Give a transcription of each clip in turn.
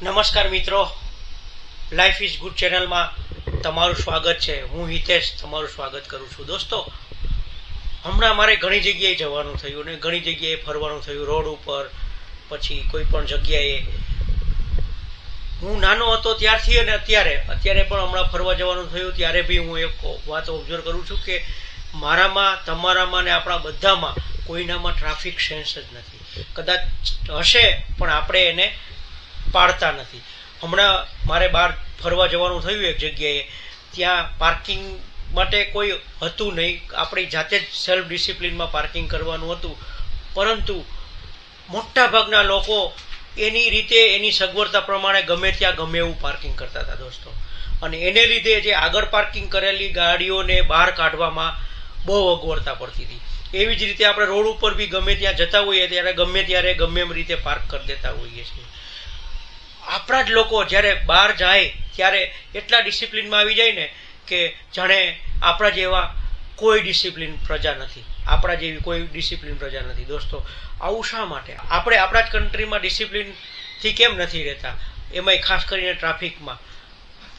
નમસ્કાર મિત્રો, life is good ચેનલમાં તમારું સ્વાગત છે. હું હિતેશ તમારું સ્વાગત કરું છું. દોસ્તો, હમણાં મારે ઘણી જગ્યાએ જવાનું થયું અને ઘણી જગ્યાએ ફરવાનું થયું, રોડ ઉપર, પછી કોઈ પણ જગ્યાએ. હું નાનો હતો ત્યારથી અને અત્યારે પણ હમણાં ફરવા જવાનું થયું ત્યારે બી હું એક વાત ઓબ્ઝર્વ કરું છું કે મારામાં, તમારામાં ને આપણા બધામાં કોઈનામાં ટ્રાફિક સેન્સ જ નથી. કદાચ હશે પણ આપણે એને પાડતા નથી. હમણાં મારે બહાર ફરવા જવાનું થયું એક જગ્યાએ, ત્યાં પાર્કિંગ માટે કોઈ હતું નહીં. આપણી જાતે જ સેલ્ફ ડિસિપ્લિનમાં પાર્કિંગ કરવાનું હતું, પરંતુ મોટાભાગના લોકો એની રીતે, એની સગવડતા પ્રમાણે ગમે ત્યાં ગમે એવું પાર્કિંગ કરતા હતા દોસ્તો. અને એને લીધે જે આગળ પાર્કિંગ કરેલી ગાડીઓને બહાર કાઢવામાં બહુ અગવડતા પડતી હતી. એવી જ રીતે આપણે રોડ ઉપર બી ગમે ત્યાં જતા હોઈએ ત્યારે ગમે એમ રીતે પાર્ક કરી દેતા હોઈએ છીએ. આપણા જ લોકો જ્યારે બહાર જાય ત્યારે એટલા ડિસિપ્લિનમાં આવી જાય ને કે જાણે આપણા જેવા કોઈ ડિસિપ્લિન પ્રજા નથી, આપણા જેવી કોઈ ડિસિપ્લિન પ્રજા નથી. દોસ્તો, આવું શા માટે? આપણે આપણા જ કન્ટ્રીમાં ડિસિપ્લિનથી કેમ નથી રહેતા, એમાંય ખાસ કરીને ટ્રાફિકમાં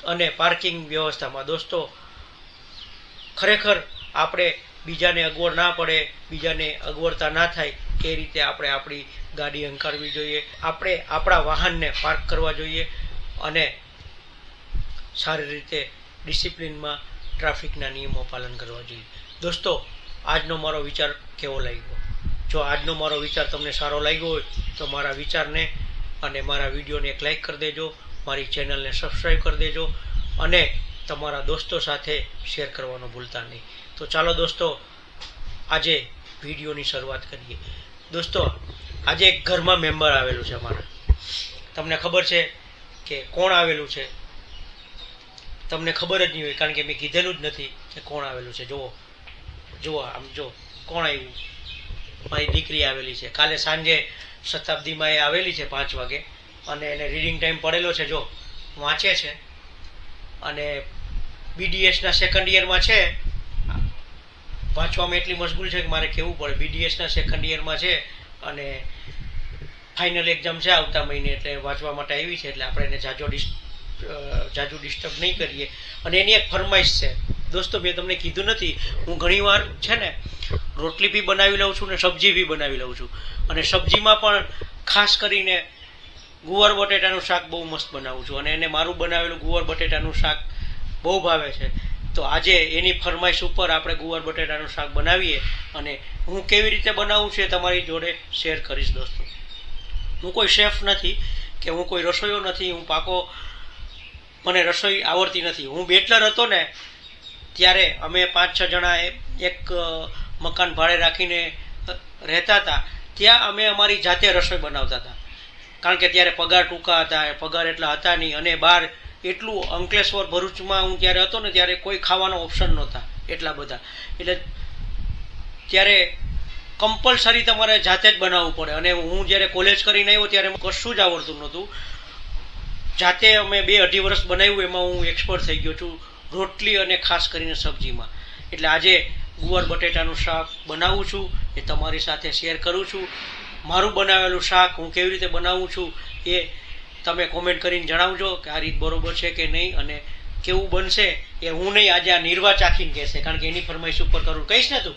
અને પાર્કિંગ વ્યવસ્થામાં? દોસ્તો, ખરેખર આપણે બીજાને અગવડ ના પડે, બીજાને અગવડતા ના થાય એ રીતે આપણે આપણી ગાડી હંકારવી જોઈએ. આપણે આપણા વાહનને પાર્ક કરવા જોઈએ અને સારી રીતે ડિસિપ્લિનમાં ટ્રાફિકના નિયમો પાલન કરવા જોઈએ. દોસ્તો, આજનો મારો વિચાર કેવો લાગ્યો? જો આજનો મારો વિચાર તમને સારો લાગ્યો હોય તો મારા વિચારને અને મારા વિડીયોને એક લાઈક કરી દેજો, મારી ચેનલને સબસ્ક્રાઈબ કરી દેજો અને તમારા દોસ્તો સાથે શેર કરવાનું ભૂલતા નહીં. તો ચાલો દોસ્તો, આજે વિડીયોની શરૂઆત કરીએ. દોસ્તો, આજે એક ઘરમાં મેમ્બર આવેલું છે અમારા. તમને ખબર છે કે કોણ આવેલું છે? તમને ખબર જ નહીં હોય, કારણ કે મેં કીધેલું જ નથી કે કોણ આવેલું છે. જુઓ આમ જો કોણ આવ્યું. મારી દીકરી આવેલી છે. કાલે સાંજે શતાબ્દીમાં એ આવેલી છે 5 વાગે અને એને રીડિંગ ટાઈમ પડેલો છે. જો વાંચે છે અને BDSના સેકન્ડ યરમાં છે. વાંચવામાં એટલી મશગુલ છે કે મારે કહેવું પડે. BDSના સેકન્ડ યરમાં છે અને ફાઇનલ એક્ઝામ છે આવતા મહિને, એટલે વાંચવા માટે આવી છે. એટલે આપણે એને જાજુ ડિસ્ટર્બ નહીં કરીએ. અને એની એક ફરમાઈશ છે. દોસ્તો, મેં તમને કીધું નથી, હું ઘણીવાર છે ને રોટલી બી બનાવી લઉં છું ને સબ્જી બી બનાવી લઉં છું. અને સબ્જીમાં પણ ખાસ કરીને ગુવાર બટેટાનું શાક બહુ મસ્ત બનાવું છું અને એને મારું બનાવેલું ગુવાર બટેટાનું શાક બહુ ભાવે છે. તો આજે એની ફરમાઈશ ઉપર આપણે ગુવાર બટેટાનું શાક બનાવીએ અને હું કેવી રીતે બનાવું છું એ તમારી જોડે શેર કરીશ. દોસ્તો, હું કોઈ શેફ નથી કે હું કોઈ રસોઈયો નથી. મને રસોઈ આવડતી નથી. હું બેચલર હતો ને ત્યારે અમે 5-6 જણા એક મકાન ભાડે રાખીને રહેતા હતા. ત્યાં અમે અમારી જાતે રસોઈ બનાવતા હતા, કારણ કે ત્યારે પગાર ટૂંકા હતા, પગાર એટલા હતા નહીં. અને બહાર એટલું અંકલેશ્વર, ભરૂચમાં હું ત્યારે હતો ને ત્યારે કોઈ ખાવાનો ઓપ્શન નહોતા એટલા બધા. એટલે ત્યારે કમ્પલસરી તમારે જાતે જ બનાવવું પડે. અને હું જ્યારે કોલેજ કરીને આવ્યો ત્યારે કશું જ આવડતું નહોતું. જાતે અમે 2-2.5 વર્ષ બનાવ્યું, એમાં હું એક્સપર્ટ થઈ ગયો છું રોટલી અને ખાસ કરીને સબ્જીમાં. એટલે આજે ગુવાર બટેટાનું શાક બનાવું છું, એ તમારી સાથે શેર કરું છું. મારું બનાવેલું શાક હું કેવી રીતે બનાવું છું એ તમે કોમેન્ટ કરીને જણાવજો કે આ રીત બરોબર છે કે નહીં, અને કેવું બનશે એ હું નહીં, આજે આ નિર્વા ચાખીને કહેશે, કારણ કે એની ફરમાઈશ ઉપર કરું. કહીશ ને તું,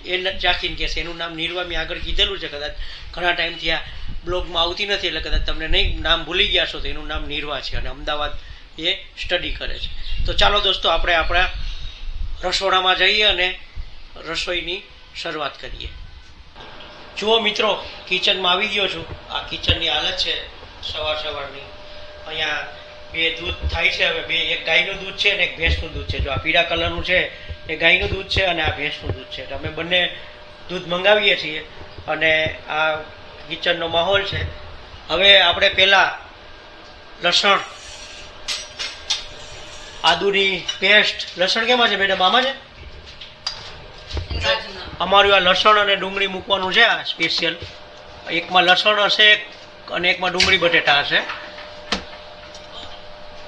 એ ચાખીને કહેશે. એનું નામ નિર્વા મેં આગળ કીધેલું છે, કદાચ ઘણા ટાઈમથી આ બ્લોગમાં આવતી નથી એટલે કદાચ તમને નહીં નામ ભૂલી ગયા છો. તો એનું નામ નિર્વા છે અને અમદાવાદ એ સ્ટડી કરે છે. તો ચાલો દોસ્તો, આપણે આપણા રસોડામાં જઈએ અને રસોઈની શરૂઆત કરીએ. જુઓ મિત્રો, કિચનમાં આવી ગયો છું. આ કિચનની હાલત છે સવારની. અહીંયા 2 દૂધ થાય છે. હવે એક ગાયનું દૂધ છે અને એક ભેંસનું દૂધ છે. જો આ પીળા કલરનું છે એ ગાયનું દૂધ છે અને આ ભેંસનું દૂધ છે. અમે બંને દૂધ મંગાવીએ છીએ અને આ કિચનનો માહોલ છે. હવે આપણે પહેલાં લસણ, આદુની પેસ્ટ. લસણ કેમાં છે મેડમ? આમાં છે. અમારું આ લસણ અને ડુંગળી મૂકવાનું છે, આ સ્પેશિયલ. એકમાં લસણ હશે અને એકમાં ડુંગળી બટેટા હશે.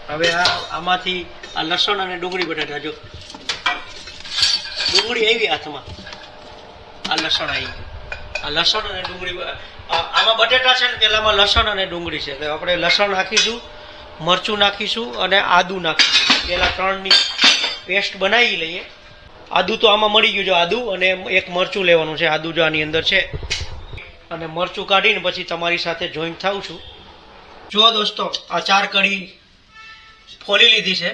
હવે આમાંથી આ લસણ અને ડુંગળી બટેટા, જો ડુંગળી આવી હાથમાં, આ લસણ આવી. આ લસણ અને ડુંગળી આમાં બટેટા છે ને પેલામાં લસણ અને ડુંગળી છે. તો આપણે લસણ નાખીશું, મરચું નાખીશું અને આદું નાખીશું. પેલા ત્રણની પેસ્ટ બનાવી લઈએ. આદું તો આમાં મળી ગયું છે, આદું અને એક મરચું લેવાનું છે. આદું જો આની અંદર છે અને મરચું કાઢીને પછી તમારી સાથે જોઈન્ટ થાઉં છું. જુઓ દોસ્તો, આ 4 કળી ફોલી લીધી છે,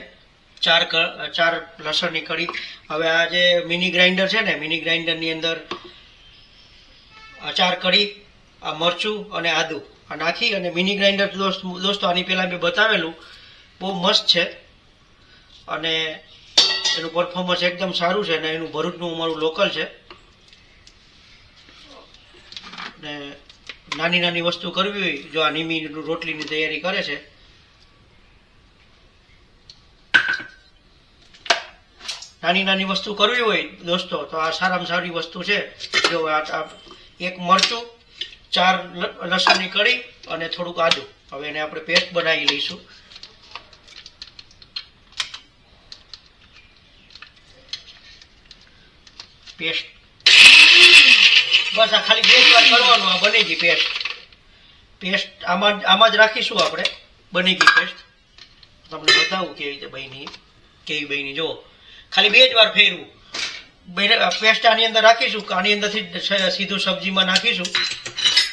4 લસણની કળી. હવે આ જે મિની ગ્રાઇન્ડર છે ને, મિની ગ્રાઇન્ડરની અંદર આ 4 કળી, આ મરચું અને આદું આ નાખી અને મિની ગ્રાઇન્ડર દોસ્તો આની પહેલાં મેં બતાવેલું, બહુ મસ્ત છે અને એનું પરફોર્મન્સ એકદમ સારું છે અને એનું ભરૂચનું અમારું લોકલ છે. ને નાની નાની વસ્તુ કરવી હોય, જો આ નિમી રોટલીની તૈયારી કરે છે, નાની નાની વસ્તુ કરવી હોય દોસ્તો તો આ સારામાં સારી વસ્તુ છે. જો આ એક મરચું, 4 લસણની કળી અને થોડુંક આદું. હવે એને આપણે પેસ્ટ બનાવી લઈશું. પેસ્ટ બસ આ ખાલી 2 વાર કરવાનું. આ બની ગઈ પેસ્ટ આમાં જ રાખીશું આપણે. બની ગઈ પેસ્ટ. તમને બતાવું કેવી રીતે બની, કેવી બની. જો ખાલી 2 જ વાર ફેરવું. પેસ્ટ આની અંદર રાખીશું, આની અંદરથી સીધું સબ્જીમાં નાખીશું.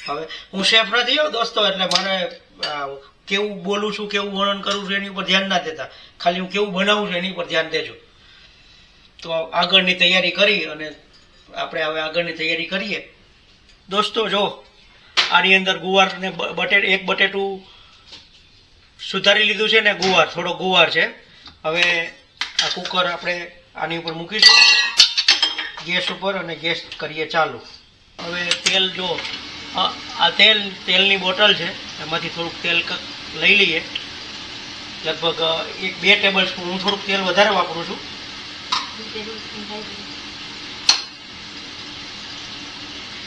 હવે હું શેફ નથી હો દોસ્તો, એટલે મારે કેવું બોલું છું, કેવું વર્ણન કરું છું એની ઉપર ધ્યાન ના દેતા. ખાલી હું કેવું બનાવું છું એની ઉપર ધ્યાન દેજો. તો આગળની તૈયારી કરી અને આપણે હવે આગળની તૈયારી કરીએ દોસ્તો. જો આની અંદર ગુવાર ને એક બટેટું સુધારી લીધું છે ને, ગુવાર, થોડો ગુવાર છે. હવે આ કુકર આપણે આની ઉપર મૂકીશું ગેસ ઉપર અને ગેસ કરીએ ચાલુ. હવે તેલ, જો આ તેલની બોટલ છે, એમાંથી થોડુંક તેલ લઈ લઈએ. લગભગ 1-2 ટેબલ સ્પૂન. હું થોડુંક તેલ વધારે વાપરું છું.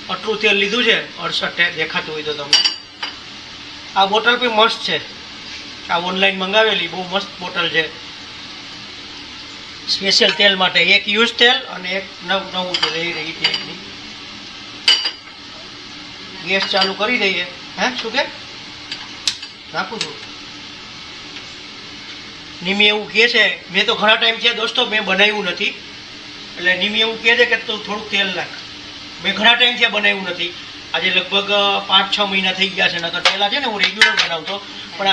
આટલું તેલ લીધું છે, 68 દેખાતું હોય તો તમને. આ બોટલ બી મસ્ત છે, આ ઓનલાઈન મંગાવેલી બહુ મસ્ત બોટલ છે, સ્પેશિયલ તેલ માટે. એક યુઝ તેલ અને એક નવું તેલ એ રહી છે. ગેસ ચાલુ કરી દઈએ. હે શું કે નાખું છું? નિમી એવું કહે છે, મેં તો ઘણા ટાઈમ છે દોસ્તો મેં બનાવ્યું નથી, એટલે નિમી એવું કહે છે કે તું થોડુંક તેલ નાખ. મેં ઘણા ટાઈમથી બનાવ્યું નથી. આજે લગભગ 5-6 મહિના થઈ ગયા છે. નકર પહેલાં છે ને હું રેગ્યુલર બનાવતો, પણ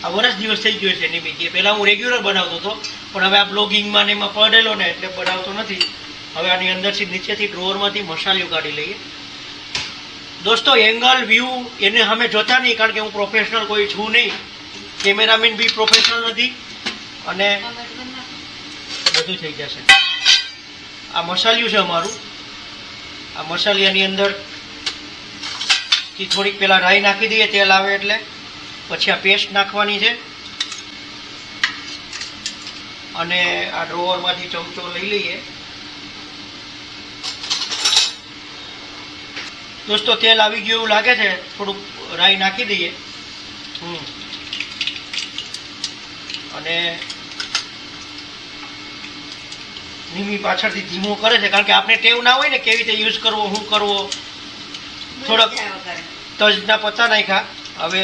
આ વર્ષ દિવસ થઈ ગયો છે નિમી કે પહેલાં હું રેગ્યુલર બનાવતો હતો, પણ હવે આ બ્લોગિંગમાં ને એમાં પડેલો ને એટલે બનાવતો નથી. હવે આની અંદરથી નીચેથી ડ્રોવરમાંથી મસાલીઓ કાઢી લઈએ દોસ્તો. એંગલ વ્યૂ એને અમે જોતા નહીં, કારણ કે હું પ્રોફેશનલ કોઈ છું નહીં, કેમેરામેન બી પ્રોફેશનલ નથી અને બધું થઈ જશે. આ મસાલિયું છે અમારું. આ મસાલિયાની અંદર થોડીક પહેલાં રાઈ નાખી દઈએ તેલ આવે એટલે. પછી આ પેસ્ટ નાખવાની છે અને આ ડ્રોવરમાંથી ચમચો લઈ લઈએ દોસ્તો. તેલ આવી ગયું એવું લાગે છે, થોડુંક રાઈ નાખી દઈએ. અને નિમી પાછળથી ધીમો કરે છે, કારણ કે આપણે ટેવ ના હોય ને કેવી રીતે યુઝ કરવો, શું કરવો. થોડોક તજના પત્તા નાખ્યા. હવે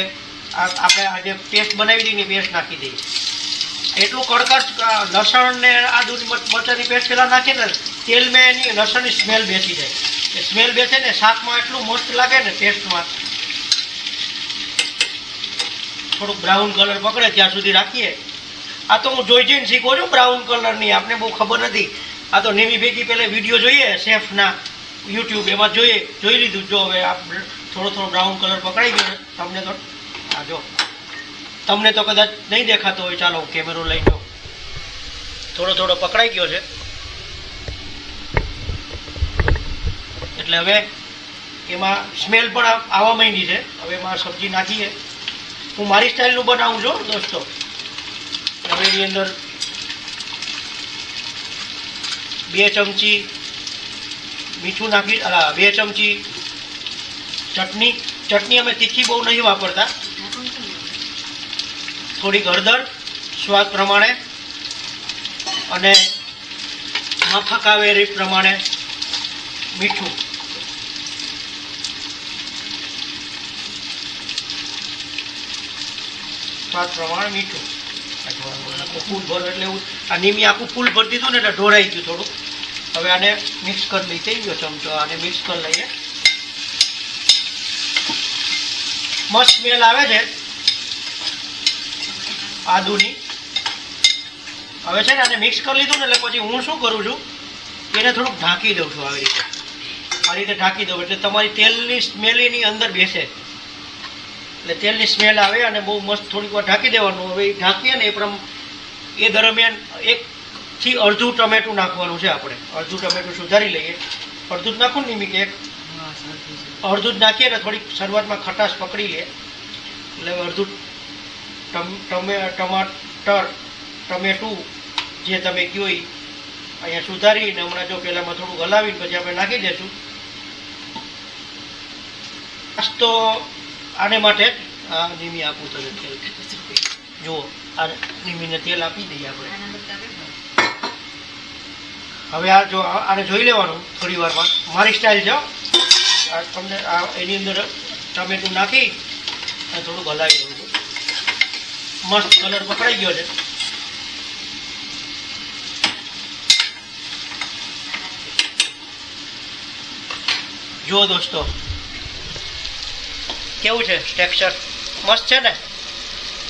આપણે આ જે પેસ્ટ બનાવી દઈએ ને પેસ્ટ નાખી દઈએ. એટલું કડકડ લસણ ને આદુ મરચાંની પેસ્ટ પેલા નાખીએ ને તેલમાં એની લસણની સ્મેલ બેસી જાય. એ સ્મેલ બેસે ને શાકમાં એટલું મસ્ત લાગે ને પેસ્ટમાં. થોડુંક બ્રાઉન કલર પકડે ત્યાં સુધી રાખીએ. આ તો હું જોઈને શીખું છું બ્રાઉન કલરની, આપને બહુ ખબર નથી. આ તો નિમી ભેગી પહેલાં વિડીયો જોઈએ શેફના યુટ્યુબ, એમાં જોઈ લીધું. જો હવે આ થોડો બ્રાઉન કલર પકડાઈ ગયો. તમને તો આ જો તમને તો કદાચ નહીં દેખાતો હોય, ચાલો હું કેમેરો લઈ જાઉં. થોડો પકડાઈ ગયો છે, એટલે હવે એમાં સ્મેલ પણ આવવા માંડી છે. હવે એમાં સબ્જી નાખીએ. હું મારી સ્ટાઇલનું બનાવું છું દોસ્તો. હવે એની અંદર 2 ચમચી મીઠું નાખી, 2 ચમચી ચટણી અમે તીખી બહુ નહીં વાપરતા. થોડીક હળદર સ્વાદ પ્રમાણે અને માફક આવે એ પ્રમાણે મીઠું. સ્વાદ પ્રમાણે મીઠું. ફૂલ ભરો એટલે એવું આ નીમી આખું ફૂલ ભરી દીધું ને એટલે ઢોળાઈ ગયું થોડું. હવે આને મિક્સ કરી લઈ થઈ ગયો ચમચો, આને મિક્સ કરી લઈએ. મસ્ત સ્મેલ આવે છે આદુની. હવે છે ને આને મિક્સ કરી લીધું ને એટલે પછી હું શું કરું છું, એને થોડુંક ઢાંકી દઉં છું. આ રીતે ઢાંકી દઉં એટલે તમારી તેલની સ્મેલ એની અંદર બેસે, એટલે તેલની સ્મેલ આવે અને બહુ મસ્ત થોડીક વાર ઢાંકી દેવાનું. હવે ઢાંકીએ ને એ દરમિયાન 1 થી અડધું ટમેટું નાખવાનું છે. આપણે અડધું ટમેટું સુધારી લઈએ. અડધું જ નાખું ને નિમિત્ત, અડધું જ નાખીએ ને થોડીક શરૂઆતમાં ખટાશ પકડી લે એટલે અડધું ટમેટું જે તમે કહો એ અહીંયા સુધારીને હમણાં જો પહેલાંમાં થોડું હલાવીને પછી આપણે નાખી દઈશું. તો આને માટે આ નિમી આપવું તને તેલ જુઓ, આ નિમીને તેલ આપી દઈએ આપણે. હવે આ જો આને જોઈ લેવાનું થોડી વારમાં. મારી સ્ટાઇલ છે તમને એની અંદર ટમેટું નાખી અને થોડુંક હલાવી દઉં છું. મસ્ત કલર પકડાઈ ગયો છે. જુઓ દોસ્તો કેવું છે ટેક્સચર, મસ્ત છે ને.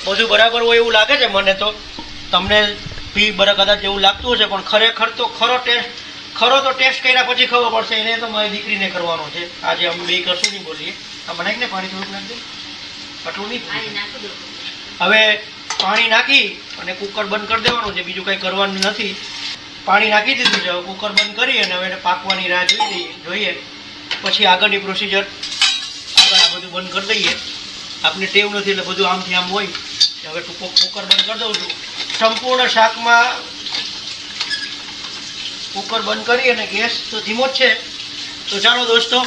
બધું બરાબર હોય એવું લાગે છે મને તો. તમને બી કદાચ એવું લાગતું હશે પણ ખરેખર તો ખરો તો ટેસ્ટ કર્યા પછી ખબર પડશે. એને તો મારી દીકરીને કરવાનો છે. આજે અમે બે કશું નહીં બોલીએ. આ બનાવી ને પાણી થોડુંક નાખી દે, આટલું નહીં. હવે પાણી નાખી અને કુકર બંધ કરી દેવાનું છે, બીજું કંઈ કરવાનું નથી. પાણી નાખી દીધું છે. હવે કુકર બંધ કરી અને હવે એને પાકવાની રાહ જોઈએ. પછી આગળની પ્રોસિજર આગળ આ બધું બંધ કરી દઈએ. આપને ટેવ નથી એટલે બધું આમથી આમ હોય. હવે કુકર બંધ કરી દઉં છું. સંપૂર્ણ શાકમાં કુકર બંધ કરી અને ગેસ તો ધીમો જ છે. તો ચાલો દોસ્તો,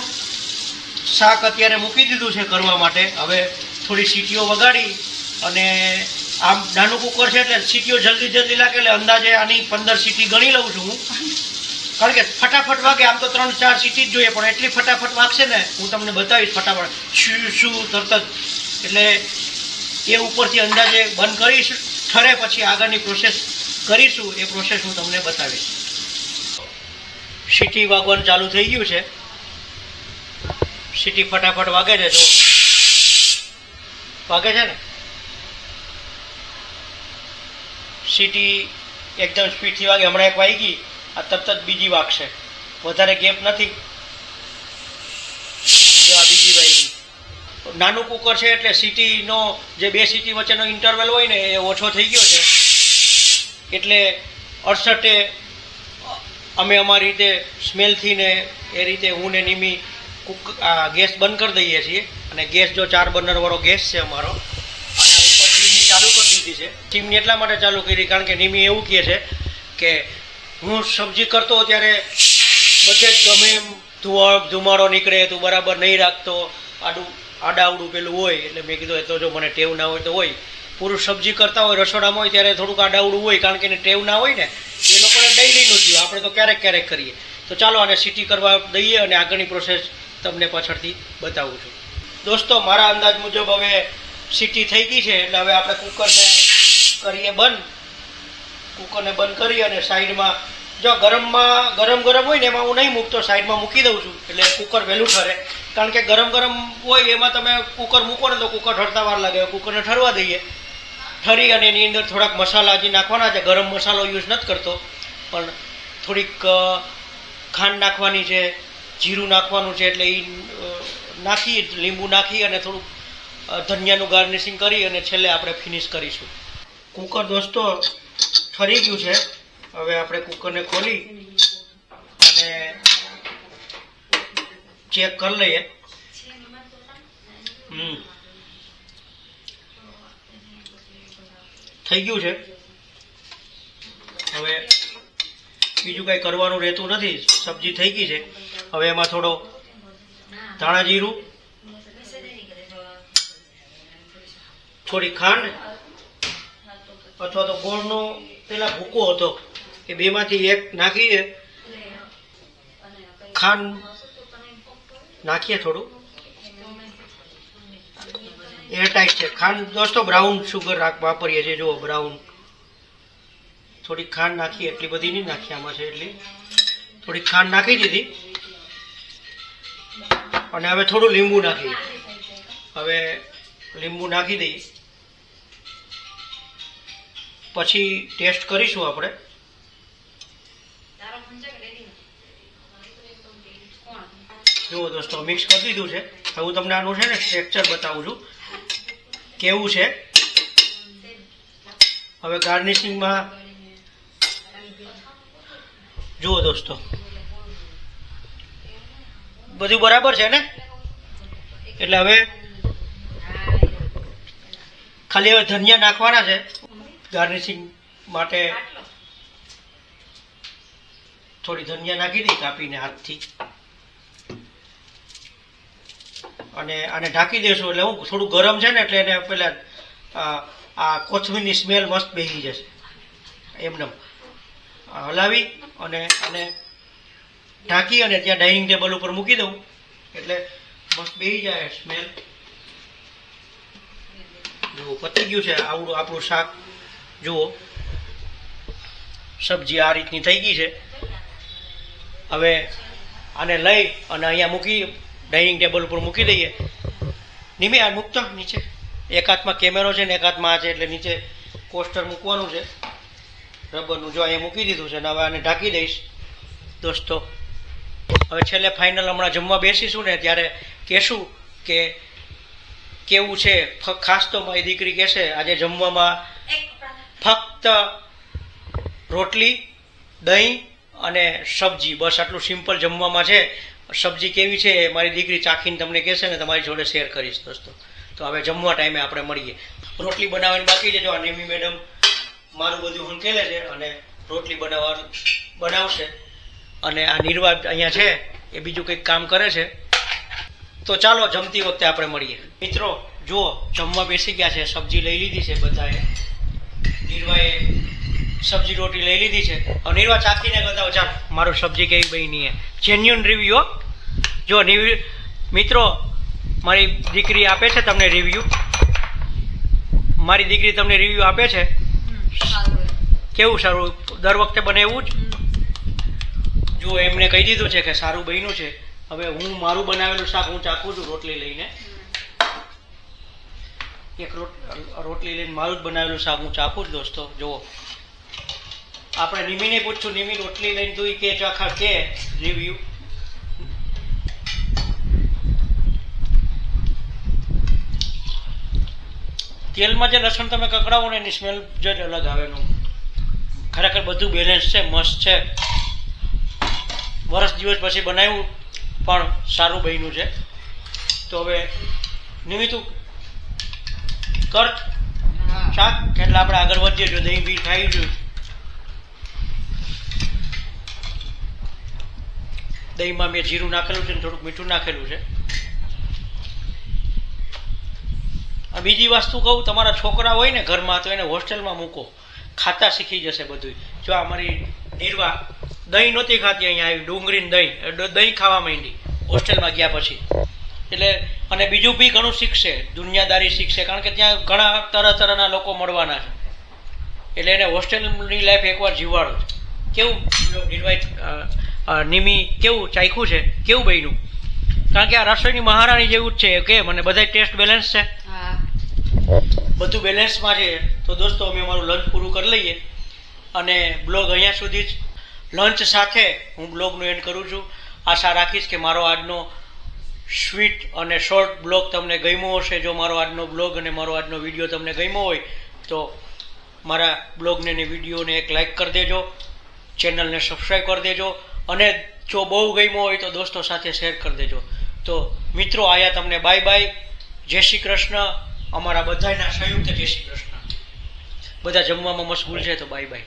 શાક અત્યારે મૂકી દીધું છે કરવા માટે. હવે થોડી સીટીઓ વગાડી અને આમ નાનું કુકર છે એટલે સીટીઓ જલ્દી લાગે એટલે અંદાજે આની 15 સીટી ગણી લઉં છું હું. કારણ કે ફટાફટ વાગે. આમ તો 3-4 સીટી જ જોઈએ પણ એટલી ફટાફટ વાગશે ને હું તમને બતાવીશ ફટાફટ શું તરત જ. એટલે એ ઉપરથી અંદાજે બંધ કરીશ, ઠરે પછી આગળની પ્રોસેસ કરીશું. એ પ્રોસેસ હું તમને બતાવીશ. સીટી વાગવાનું ચાલુ થઈ ગયું છે. સીટી ફટાફટ વાગે છે. જો વાગે છે ને, સીટી એકદમ સ્પીડથી વાગે. હમણાં એક વાગી, આ તરત જ બીજી વાગશે. વધારે ગેપ નથી. જો આ બીજી વાગી. નાનું કુકર છે એટલે સીટીનો જે 2 સીટી વચ્ચેનો ઇન્ટરવલ હોય ને એ ઓછો થઈ ગયો છે. એટલે 68 અમે અમારી રીતે સ્મેલથી ને એ રીતે હું ને નિમી ગેસ બંધ કરી દઈએ છીએ. અને ગેસ જો 4 બર્નરવાળો ગેસ છે અમારો. અને ઉપર ચીમની ચાલુ કરી દીધી છે. ચીમની એટલા માટે ચાલુ કરી કારણ કે નિમી એવું કહે છે કે હું સબ્જી કરતો ત્યારે બધે જ ગમે એમ ધુમાડો નીકળે, તું બરાબર નહીં રાખતો, આડાવડું પેલું હોય. એટલે મેં કીધું એ તો જો મને ટેવ ના હોય તો હોય. પુરુષ સબ્જી કરતા હોય રસોડામાં હોય ત્યારે થોડુંક આડાવડું હોય કારણ કે એને ટેવ ના હોય ને. એ લોકોને ડેઈલીનું થયું, આપણે તો ક્યારેક કરીએ. તો ચાલો આને સીટી કરવા દઈએ અને આગળની પ્રોસેસ તમને પાછળથી બતાવું છું. દોસ્તો મારા અંદાજ મુજબ હવે સીટી થઈ ગઈ છે એટલે હવે આપણે કુકરને કરીએ બંધ. કુકરને બંધ કરી અને સાઈડમાં જો ગરમ હોય ને એમાં હું નહીં મૂકતો, સાઈડમાં મૂકી દઉં છું એટલે કુકર વહેલું ઠરે. કારણ કે ગરમ હોય એમાં તમે કુકર મૂકો ને તો કુકર ઠરતા વાર લાગે. કુકરને ઠરવા દઈએ. ઠરી અને એની અંદર થોડાક મસાલા હજી નાખવાના છે. ગરમ મસાલો યુઝ નથી કરતો પણ થોડીક ખાંડ નાખવાની છે, જીરું નાખવાનું છે. એટલે એ નાખી લીંબુ નાખી અને થોડુંક ધનિયાનું ગાર્નિશિંગ કરી અને છેલ્લે આપણે ફિનિશ કરીશું. કુકર દોસ્તો ઠરી ગયું છે. હવે આપણે કુકરને ખોલી અને ચેક કરી લઈએ. થઈ ગયું છે. હવે બીજું કંઈ કરવાનું રહેતું નથી. સબ્જી થઈ ગઈ છે. હવે એમાં થોડો ધાણા જીરું, થોડી ખાંડ અથવા તો ગોળનો પેલા ભૂકો હતો એ બેમાંથી એક નાખીએ. ખાંડ નાખીએ થોડું એરટાઈટ છે. ખાંડ દોસ્તો બ્રાઉન શુગર વાપરીએ છીએ. જુઓ બ્રાઉન. થોડીક ખાંડ નાખી, એટલી બધી નહીં નાખી આમાં છે એટલી. થોડીક ખાંડ નાખી દીધી અને હવે થોડું લીંબુ નાખી. હવે લીંબુ નાખી દઈએ, પછી ટેસ્ટ કરીશું આપણે. જુઓ દોસ્તો મિક્સ કરી દીધું છે. હવે હું તમને આનું છે ને સ્ટ્રક્ચર બતાવું છું કેવું છે. હવે ગાર્નિશિંગમાં જુઓ દોસ્તો બધું બરાબર છે ને. એટલે હવે ખાલી હવે ધનિયા નાખવાના છે ગાર્નિશિંગ માટે. થોડી ધનિયા નાખી દઈ કાપીને હાથથી અને આને ઢાંકી દેશું. એટલે હું થોડું ગરમ છે ને એટલે એને પેલા આ કોથમીરની સ્મેલ મસ્ત બેસી જશે. એમને હલાવી અને આને ઢાંકી અને ત્યાં ડાઇનિંગ ટેબલ ઉપર મૂકી દઉં એટલે મસ્ત બેસી જાય સ્મેલ. જુઓ પતી ગયું છે આવડું આપણું શાક. જુઓ સબ્જી આ રીતની થઈ ગઈ છે. હવે આને લઈ અને અહીંયા મૂકી ડાઇનિંગ ટેબલ ઉપર મૂકી દઈએ. નિમી આ મૂકતો નીચે. એક હાથમાં કેમેરો છે ને એક હાથમાં આ છે એટલે નીચે કોસ્ટર મૂકવાનું છે રબરનું. જો અહીંયા મૂકી દીધું છે ને હવે આને ઢાંકી દઈશ દોસ્તો. હવે છેલ્લે ફાઇનલ હમણાં જમવા બેસીશું ને ત્યારે કહેશું કે કેવું છે. ખાસ તો મારી દીકરી કહેશે આજે જમવામાં ફક્ત રોટલી, દહીં અને સબ્જી, બસ આટલું સિમ્પલ જમવામાં છે. સબ્જી કેવી છે એ મારી દીકરી ચાખીને તમને કહેશે ને તમારી જોડે શેર કરીશ દોસ્તો. તો હવે જમવા ટાઈમે આપણે મળીએ. રોટલી બનાવવાની બાકી છે. જો નેમી મેડમ મારું બધું હંકેલે છે અને રોટલી બનાવશે અને આ નિર્વાહ અહીંયા છે એ બીજું કંઈક કામ કરે છે. તો ચાલો જમતી વખતે આપણે મળીએ. મિત્રો જુઓ જમવા બેસી ગયા છે. સબ્જી લઈ લીધી છે બધાએ. નિર્વાહે સબ્જી રોટી લઈ લીધી છે. હવે નિર્વાહ ચાખીને બતાવો. ચાલો મારું સબ્જી કેવી બની છે. Genuine review. જો મિત્રો મારી દીકરી આપે છે તમને રિવ્યુ. મારી દીકરી તમને રિવ્યુ આપે છે. કેવું સારું દર વખતે બને એવું જ. જો એમને કહી દીધું છે કે સારું બન્યું છે. હવે હું મારું બનાવેલું શાક હું ચાખું છું રોટલી લઈને. એક રોટલી લઈને મારું જ બનાવેલું શાક હું ચાખું છું દોસ્તો. જુઓ આપણે નિમીને પૂછશું. નિમી રોટલી લઈને તું કે ચાખા કે રિવ્યુ. તેલમાં જે લસણ તમે કકડાવો ને એની સ્મેલ જ અલગ આવે. ખરેખર બધું બેલેન્સ છે, મસ્ત છે. વર્ષ દિવસ પછી બનાવ્યું પણ સારું બન્યું છે. તો હવે નિમી તું કર શાક એટલે આપણે આગળ વધીએ. જો દહીં બી ખાઈ ગયું. દહીંમાં મેં જીરું નાખેલું છે ને થોડુંક મીઠું નાખેલું છે. બીજી વસ્તુ કહું, તમારા છોકરા હોય ને ઘરમાં તો એને હોસ્ટેલમાં મૂકો, ખાતા શીખી જશે બધું. જો અમારી નિર્વાહ દહીં નહોતી ખાતી, અહીંયા આવી ડુંગળીને દહીં ખાવા માંડી હોસ્ટેલમાં ગયા પછી. એટલે અને બીજું બી ઘણું શીખશે, દુનિયાદારી શીખશે, કારણ કે ત્યાં ઘણા તરહના લોકો મળવાના છે. એટલે એને હોસ્ટેલની લાઈફ એકવાર જીવવાડો. કેવું નિર્વાહ નિમી કેવું ચાખ્યું છે, કેવું બન્યું? કારણ કે આ રસોઈની મહારાણી જેવું જ છે કે મને બધા ટેસ્ટ બેલેન્સ છે, બધું બેલેન્સમાં છે. તો દોસ્તો અમે અમારું લંચ પૂરું કરી લઈએ અને બ્લોગ અહીંયા સુધી જ. લંચ સાથે હું બ્લોગનું એન્ડ કરું છું. આશા રાખીશ કે મારો આજનો સ્વીટ અને શોર્ટ બ્લોગ તમને ગમ્યો હશે. જો મારો આજનો બ્લોગ અને મારો આજનો વિડીયો તમને ગમ્યો હોય તો મારા બ્લોગને અને વિડીયોને એક લાઇક કરી દેજો, ચેનલને સબસ્ક્રાઈબ કરી દેજો અને જો બહુ ગમ્યો હોય તો દોસ્તો સાથે શેર કરી દેજો. તો મિત્રો આયા તમને બાય બાય, જય શ્રી કૃષ્ણ. અમારા બધાના સંયુક્ત જય શ્રી કૃષ્ણ. બધા જમવામાં મશગુલ છે તો બાય બાય.